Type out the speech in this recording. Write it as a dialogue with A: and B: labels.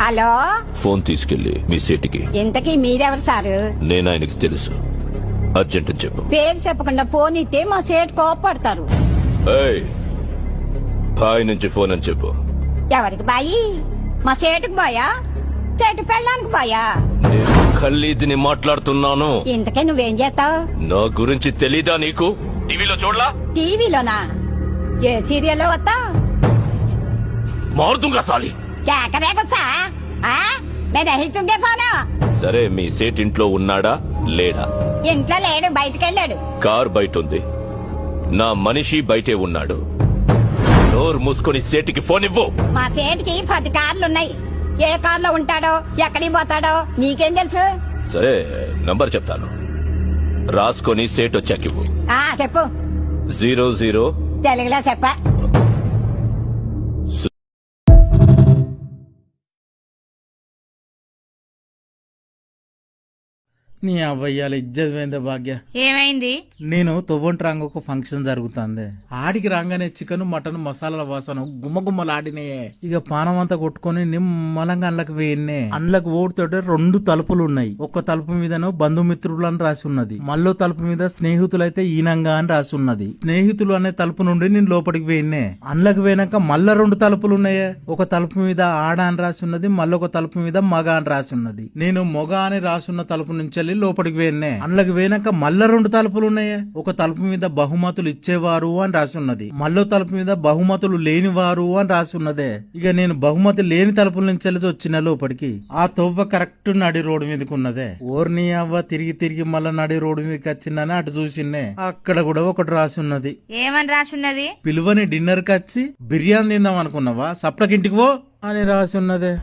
A: Hello,
B: phone తీసుకెళ్లి మీ సీటుకి.
A: ఇంతకీ మీరెవరు సారు?
B: నేను ఆయనకి తెలుసు. అర్జెంట్ అని చెప్పు.
A: పేరు చెప్పకుండా ఫోన్ ఇస్తే మా సేటు కోపడతారు.
B: ఏయ్, బాయ్ నుంచి ఫోన్ అని చెప్పు.
A: ఎవరికి బాయి? మా సేటుకు బాయా, చెట్టు పెళ్ళానికి బాయా?
B: నేను ఖల్లీదిని మాట్లాడుతున్నాను.
A: ఇంతకే నువ్వేం చేస్తావు?
B: నా గురించి తెలీదా నీకు? టీవీలో చూడలా?
A: టీవీలోనా? ఏ సీరియల్లో వస్తా?
B: మారుతుంగా సాలి.
A: కేకరేకొచ్చా? మేము దహిస్తుందే పోనా?
B: సరే, మీ సేట్ ఇంట్లో ఉన్నాడా లేడా?
A: ఇంట్లో లేడు, బయటకెళ్ళాడు.
B: కార్ బయట ఉంది, నా మనిషి బయటే ఉన్నాడు. నోరు మూసుకొని సేటికి ఫోన్ ఇవ్వు.
A: మా సేటుకి 10 కార్లున్నాయి. ఏ కార్లో ఉంటాడో, ఎక్కడికి పోతాడో నీకేం తెలుసు?
B: సరే, నంబర్ చెప్తాను, రాసుకొని సేట్ వచ్చాక ఇవ్వు.
A: చెప్పు.
B: 00
A: తెలుగులో చెప్పా.
C: నీ అవ్వయ్యాలి ఇజ్జత్ భాగ్య.
D: ఏమైంది?
C: నేను తొవ్వంటి రంగు ఒక ఫంక్షన్ జరుగుతుంది. ఆడికి రాగానే చికెన్ మటన్ మసాలాల వాసన గుమ్మగుమ్మలాడినే. ఇక పానం అంతా కొట్టుకుని నిమ్మలంగా అండ్లకు వేయన్నే. అండ్లకు ఓడితోటి 2 తలుపులు ఉన్నాయి. ఒక తలుపు మీదను బంధుమిత్రులు అని రాసి ఉన్నది, మళ్ళీ తలుపు మీద స్నేహితులైతే ఈనంగా అని రాసి ఉన్నది. స్నేహితులు అనే తలుపు నుండి నేను లోపలికి వేయన్నే. అండ్లకు వేయనాక మళ్ళా 2 తలుపులు ఉన్నాయే. ఒక తలుపు మీద ఆడ అని రాసి ఉన్నది, మళ్ళీ ఒక తలుపు మీద మగ అని రాసి ఉన్నది. నేను మొగ అని రాసున్న తలుపు నుంచి లోపలికి వేయన్నే. అందులోకి వేయనాక మళ్ళా 2 తలుపులు ఉన్నాయే. ఒక తలుపు మీద బహుమతులు ఇచ్చేవారు అని రాసి ఉన్నది, మళ్ళీ తలుపు మీద బహుమతులు లేనివారు అని రాసి ఉన్నదే. ఇక నేను బహుమతి లేని తలుపుల నుంచి వెళ్ళి వచ్చిన లోపలికి. ఆ తొవ్వ కరెక్ట్ నడి రోడ్డు మీదకి ఉన్నదే. ఓర్ని అవ్వ తిరిగి తిరిగి మళ్ళా నడి రోడ్డు మీదకి వచ్చిందని అటు చూసిన్నే. అక్కడ కూడా ఒకటి రాసి ఉన్నది.
D: ఏమని రాసున్నది?
C: పిలువని డిన్నర్ కి వచ్చి బిర్యానీ తిందాం అనుకున్నావా, సప్లకి ఇంటికి పో అని రాసి ఉన్నదే.